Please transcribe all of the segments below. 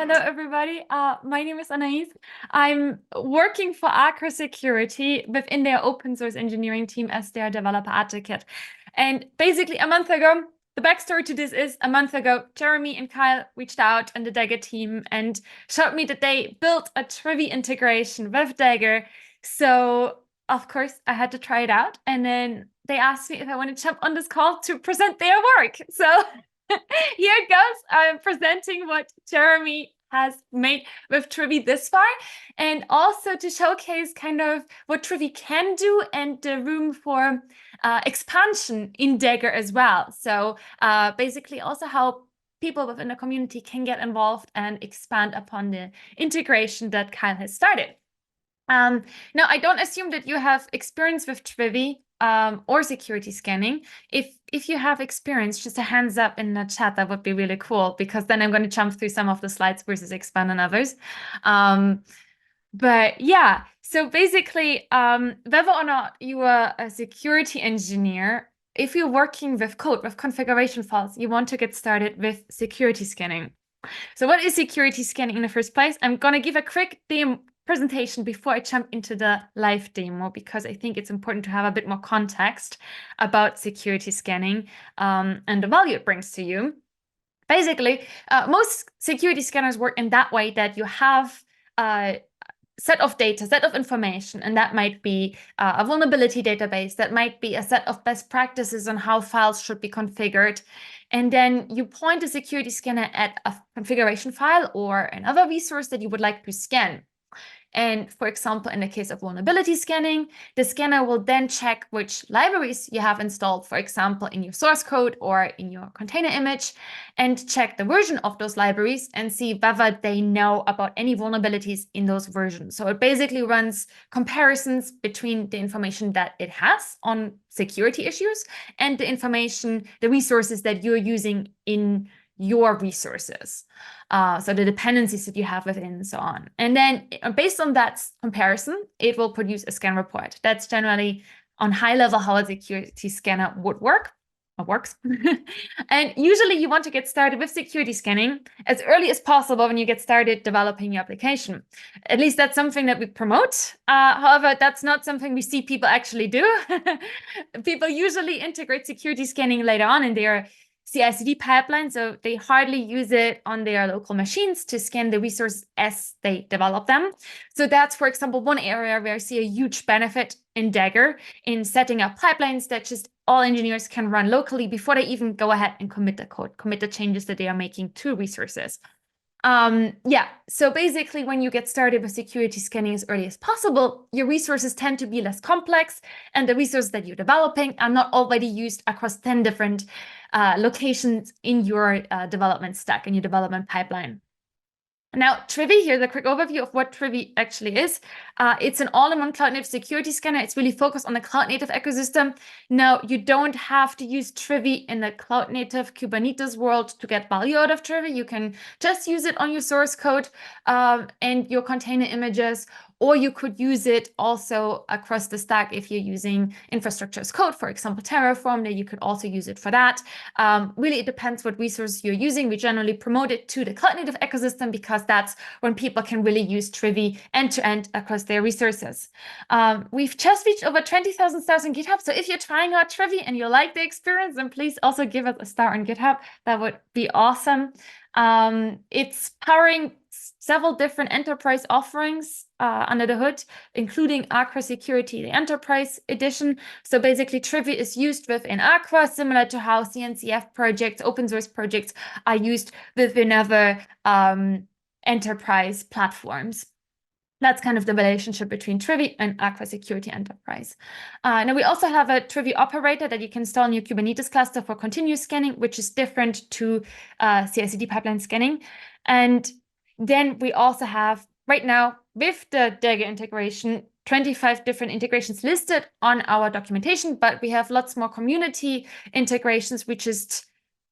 Hello, everybody. My name is Anais. I'm working for Aqua Security within their open source engineering team as their developer advocate. And basically, a month ago, the backstory to this is a month ago, Jeremy and Kyle reached out and the Dagger team and showed me that they built a Trivy integration with Dagger. So, of course, I had to try it out. And then they asked me if I want to jump on this call to present their work. So here it goes. I'm presenting what Jeremy has made with Trivy this far, and also to showcase kind of what Trivy can do and the room for expansion in Dagger as well. So basically also how people within the community can get involved and expand upon the integration that Kyle has started. Now, I don't assume that you have experience with Trivy or security scanning. If you have experience, just a hands up in the chat, that would be really cool, because then I'm going to jump through some of the slides versus expand on others. But yeah, so basically, whether or not you are a security engineer, if you're working with code, with configuration files, you want to get started with security scanning. So what is security scanning in the first place? I'm going to give a quick presentation before I jump into the live demo, because I think it's important to have a bit more context about security scanning and the value it brings to you. Basically, most security scanners work in that way that you have a set of data, set of information, and that might be a vulnerability database, that might be a set of best practices on how files should be configured. And then you point the security scanner at a configuration file or another resource that you would like to scan. And for example, in the case of vulnerability scanning, the scanner will then check which libraries you have installed, for example, in your source code or in your container image, and check the version of those libraries and see whether they know about any vulnerabilities in those versions. So it basically runs comparisons between the information that it has on security issues and the information, the resources that you're using in your resources. So the dependencies that you have within and so on. And then based on that comparison, it will produce a scan report. That's generally on high level how a security scanner would work or works. And usually you want to get started with security scanning as early as possible when you get started developing your application. At least that's something that we promote. However, that's not something we see people actually do. People usually integrate security scanning later on in their CI/CD pipeline, so they hardly use it on their local machines to scan the resources as they develop them. So that's, for example, one area where I see a huge benefit in Dagger in setting up pipelines that just all engineers can run locally before they even go ahead and commit the code, commit the changes that they are making to resources. Yeah, so basically when you get started with security scanning as early as possible, your resources tend to be less complex, and the resources that you're developing are not already used across 10 different locations in your development stack, in your development pipeline. Now, Trivy, here's a quick overview of what Trivy actually is. It's an all-in-one cloud-native security scanner. It's really focused on the cloud-native ecosystem. Now, you don't have to use Trivy in the cloud-native Kubernetes world to get value out of Trivy. You can just use it on your source code and your container images, or you could use it also across the stack if you're using infrastructure as code, for example, Terraform, then you could also use it for that. Really, it depends what resource you're using. We generally promote it to the cloud-native ecosystem because that's when people can really use Trivy end-to-end across their resources. We've just reached over 20,000 stars on GitHub. So if you're trying out Trivy and you like the experience, then please also give us a star on GitHub. That would be awesome. It's powering several different enterprise offerings under the hood, including Aqua Security, the Enterprise Edition. So basically, Trivy is used within Aqua, similar to how CNCF projects, open source projects, are used within other enterprise platforms. That's kind of the relationship between Trivy and Aqua Security Enterprise. Now, we also have a Trivy operator that you can install in your Kubernetes cluster for continuous scanning, which is different to CI/CD pipeline scanning. And then we also have, right now, with the Dagger integration, 25 different integrations listed on our documentation, but we have lots more community integrations. We just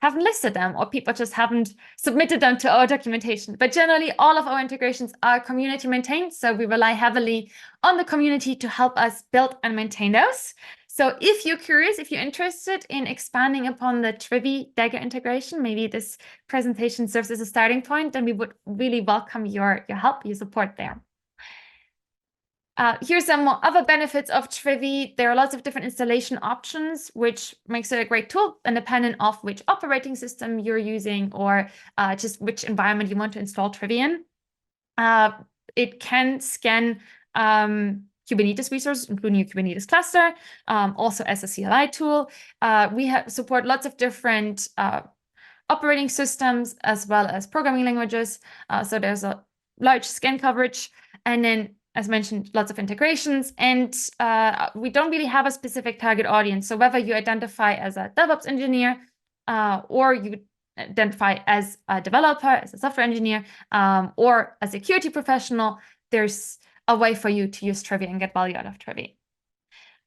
haven't listed them, or people just haven't submitted them to our documentation. But generally, all of our integrations are community maintained, so we rely heavily on the community to help us build and maintain those. So if you're curious, if you're interested in expanding upon the Trivy Dagger integration, maybe this presentation serves as a starting point, then we would really welcome your help, your support there. Here's some more other benefits of Trivy. There are lots of different installation options, which makes it a great tool, independent of which operating system you're using or just which environment you want to install Trivy in. It can scan Kubernetes resources, including your Kubernetes cluster, also as a CLI tool. We support lots of different operating systems as well as programming languages. So there's a large scan coverage. And then, as mentioned, lots of integrations. And we don't really have a specific target audience. So whether you identify as a DevOps engineer or you identify as a developer, as a software engineer, or a security professional, there's a way for you to use Trivy and get value out of Trivy.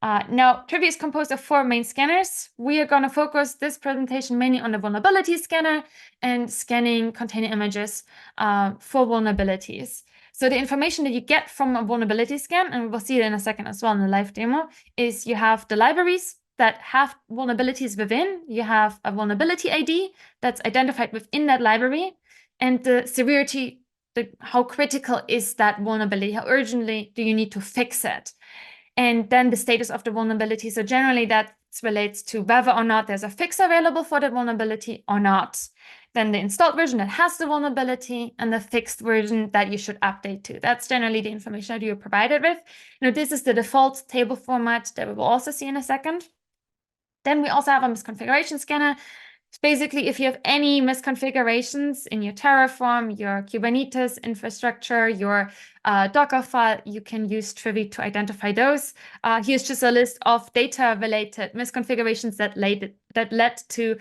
Now, Trivy is composed of 4 main scanners. We are going to focus this presentation mainly on the vulnerability scanner and scanning container images for vulnerabilities. So the information that you get from a vulnerability scan, and we'll see it in a second as well in the live demo, is you have the libraries that have vulnerabilities within. You have a vulnerability ID that's identified within that library, and the severity, how critical is that vulnerability? How urgently do you need to fix it? And then the status of the vulnerability. So generally that relates to whether or not there's a fix available for the vulnerability or not. Then the installed version that has the vulnerability and the fixed version that you should update to. That's generally the information that you're provided with. This is the default table format that we will also see in a second. Then we also have a misconfiguration scanner. Basically, if you have any misconfigurations in your Terraform, your Kubernetes infrastructure, your Docker file, you can use Trivy to identify those. Here's just a list of data-related misconfigurations that led to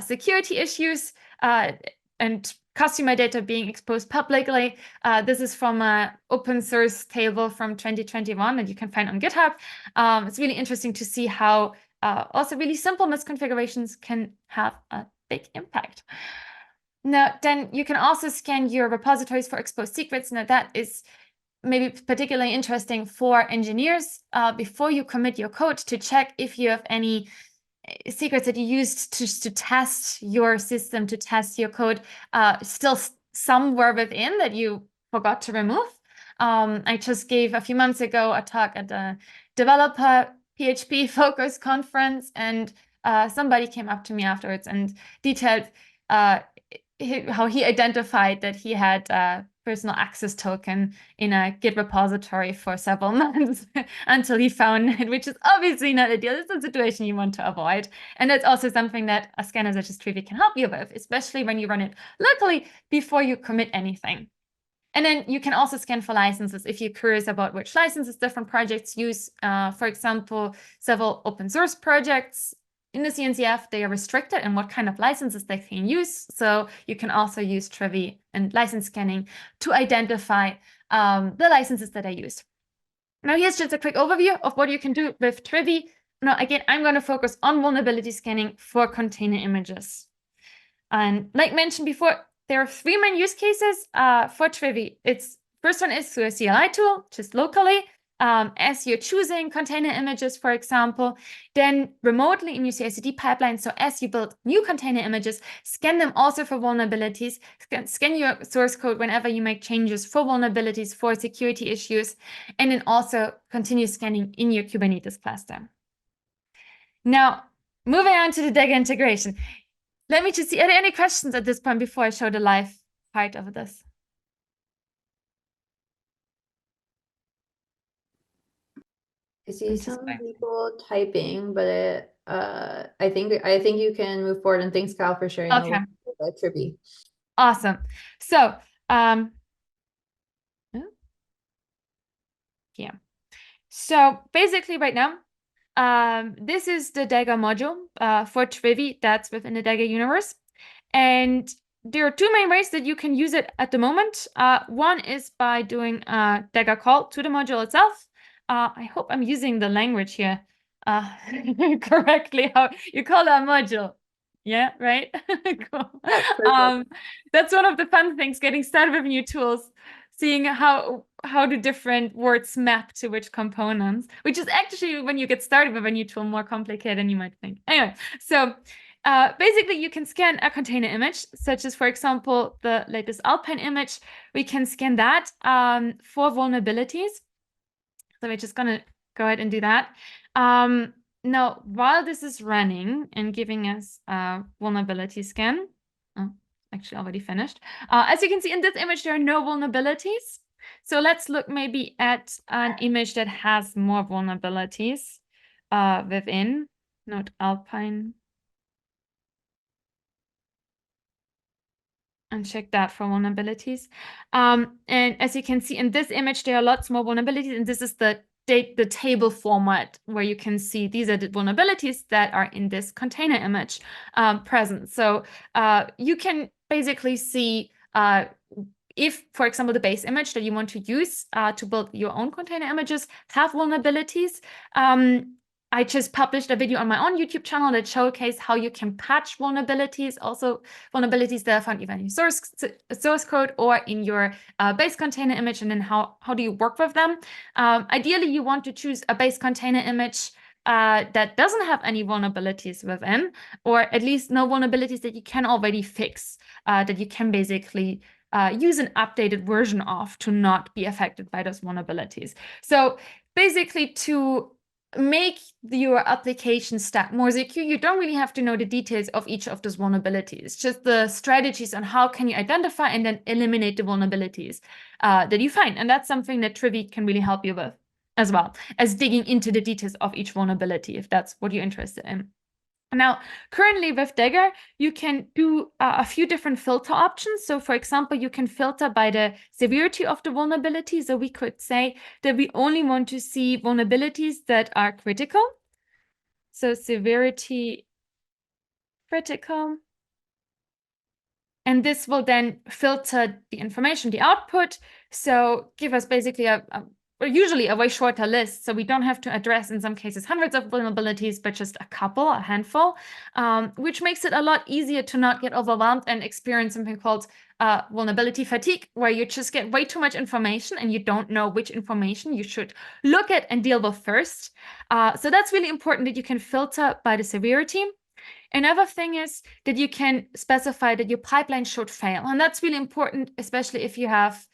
security issues and customer data being exposed publicly. This is from an open source table from 2021 that you can find on GitHub. It's really interesting to see how also really simple misconfigurations can have a big impact. Now, then you can also scan your repositories for exposed secrets. Now, that is maybe particularly interesting for engineers before you commit your code to check if you have any secrets that you used to test your system, to test your code, still somewhere within that you forgot to remove. I just gave a few months ago a talk at the developer PHP focus conference, and somebody came up to me afterwards and detailed how he identified that he had a personal access token in a Git repository for several months until he found it, which is obviously not ideal. It's a situation you want to avoid. And that's also something that a scanner such as Trivy can help you with, especially when you run it locally before you commit anything. And then you can also scan for licenses if you're curious about which licenses different projects use. For example, several open source projects in the CNCF, they are restricted in what kind of licenses they can use. So you can also use Trivy and license scanning to identify the licenses that are used. Now, here's just a quick overview of what you can do with Trivy. Now, again, I'm going to focus on vulnerability scanning for container images. And like mentioned before, there are 3 main use cases for Trivy. First one is through a CLI tool, just locally, as you're choosing container images, for example, then remotely in your CI/CD pipeline. So as you build new container images, scan them also for vulnerabilities, scan your source code whenever you make changes for vulnerabilities, for security issues, and then also continue scanning in your Kubernetes cluster. Now, moving on to the Dagger integration. Let me just see, are there any questions at this point before I show the live part of this? I see some people typing, but I think you can move forward. And thanks, Kyle, for sharing the Trivy. Awesome. So yeah. So basically right now, this is the Dagger module for Trivy that's within the Dagger universe. And there are 2 main ways that you can use it at the moment. One is by doing a Dagger call to the module itself. I hope I'm using the language here correctly, how you call a module. Yeah, right? Cool. That's one of the fun things, getting started with new tools. seeing how do different words map to which components, which is actually, when you get started with a new tool, more complicated than you might think. Anyway, so basically you can scan a container image, such as, for example, the latest Alpine image. We can scan that for vulnerabilities. So we're just gonna go ahead and do that. Now, while this is running and giving us a vulnerability scan, actually already finished. As you can see in this image, there are no vulnerabilities. So let's look maybe at an image that has more vulnerabilities within, not Alpine. And check that for vulnerabilities. And as you can see in this image, there are lots more vulnerabilities, and this is the table format where you can see these are the vulnerabilities that are in this container image present. So you can basically see if, for example, the base image that you want to use to build your own container images have vulnerabilities. I just published a video on my own YouTube channel that showcases how you can patch vulnerabilities, also vulnerabilities that are found either in your source code or in your base container image, and then how do you work with them. Ideally, you want to choose a base container image that doesn't have any vulnerabilities within, or at least no vulnerabilities that you can already fix, that you can basically use an updated version of to not be affected by those vulnerabilities. So basically, to make your application stack more secure, you don't really have to know the details of each of those vulnerabilities, just the strategies on how can you identify and then eliminate the vulnerabilities that you find. And that's something that Trivy can really help you with, as well as digging into the details of each vulnerability, if that's what you're interested in. Now, currently with Dagger, you can do a few different filter options. So, for example, you can filter by the severity of the vulnerability. So we could say that we only want to see vulnerabilities that are critical. So severity critical. And this will then filter the information, the output. So give us basically usually a way shorter list, so we don't have to address, in some cases, hundreds of vulnerabilities, but just a handful, which makes it a lot easier to not get overwhelmed and experience something called vulnerability fatigue, where you just get way too much information and you don't know which information you should look at and deal with first. So that's really important, that you can filter by the severity. Another thing is that you can specify that your pipeline should fail. And that's really important, especially if you have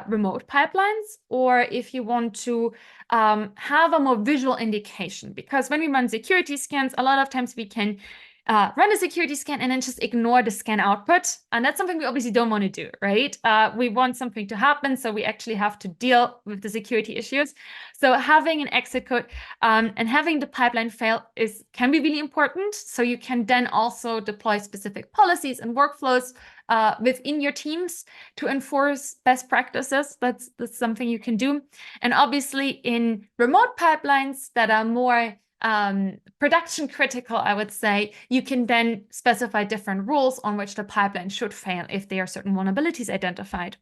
remote pipelines, or if you want to have a more visual indication. Because when we run security scans, a lot of times we can run a security scan and then just ignore the scan output. And that's something we obviously don't want to do, right? We want something to happen, so we actually have to deal with the security issues. So having an exit code and having the pipeline fail can be really important. So you can then also deploy specific policies and workflows within your teams to enforce best practices. That's something you can do. And obviously in remote pipelines that are more production critical, I would say, you can then specify different rules on which the pipeline should fail if there are certain vulnerabilities identified.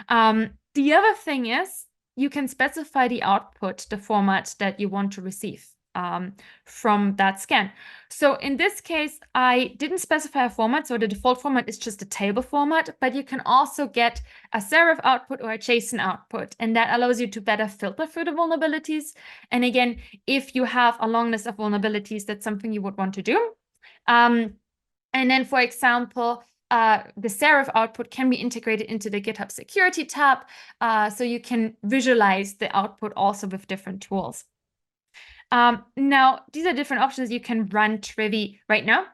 The other thing is you can specify the output, the format that you want to receive from that scan. So in this case, I didn't specify a format, so the default format is just a table format, but you can also get a serif output or a JSON output, and that allows you to better filter through the vulnerabilities. And again, if you have a long list of vulnerabilities, that's something you would want to do. And then, for example, the serif output can be integrated into the GitHub Security tab, so you can visualize the output also with different tools. Now, these are different options. You can run Trivy right now,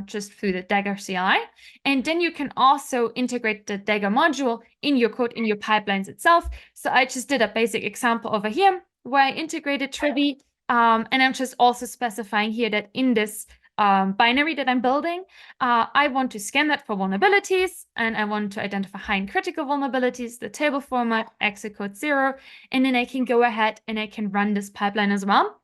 just through the Dagger CLI. And then you can also integrate the Dagger module in your code, in your pipelines itself. So I just did a basic example over here where I integrated Trivy. And I'm just also specifying here that in this binary that I'm building, I want to scan that for vulnerabilities, and I want to identify high and critical vulnerabilities, the table format, exit code 0, and then I can go ahead and I can run this pipeline as well.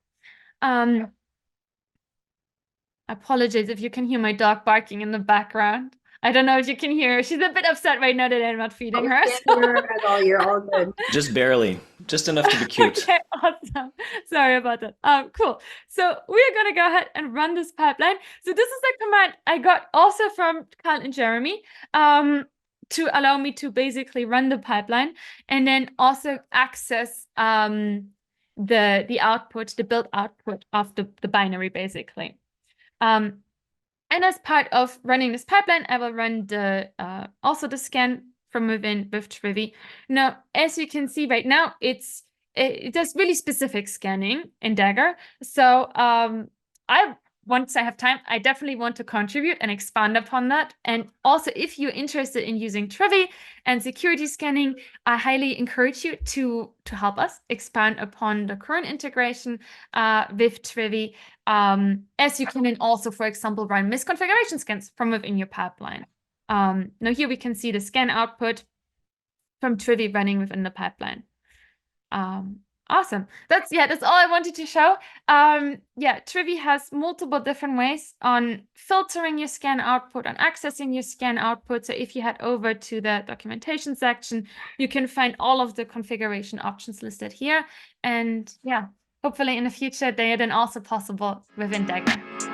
Apologies if you can hear my dog barking in the background. I don't know if you can hear her. She's a bit upset right now that I'm not feeding her. Can't hear her at all. You're all good. Just barely. Just enough to be cute. Okay, awesome. Sorry about that. Cool. So we're going to go ahead and run this pipeline. So this is a command I got also from Carl and Jeremy to allow me to basically run the pipeline and then also access the output, the build output of the binary, basically. And as part of running this pipeline, I will run the also the scan from within with Trivy. Now, as you can see right now, it does really specific scanning in Dagger. So once I have time, I definitely want to contribute and expand upon that. And also, if you're interested in using Trivy and security scanning, I highly encourage you to help us expand upon the current integration with Trivy, as you can then also, for example, run misconfiguration scans from within your pipeline. Now here we can see the scan output from Trivy running within the pipeline. Awesome. That's all I wanted to show. Trivy has multiple different ways on filtering your scan output, on accessing your scan output. So if you head over to the documentation section, you can find all of the configuration options listed here. And hopefully in the future, they are then also possible within Dagger.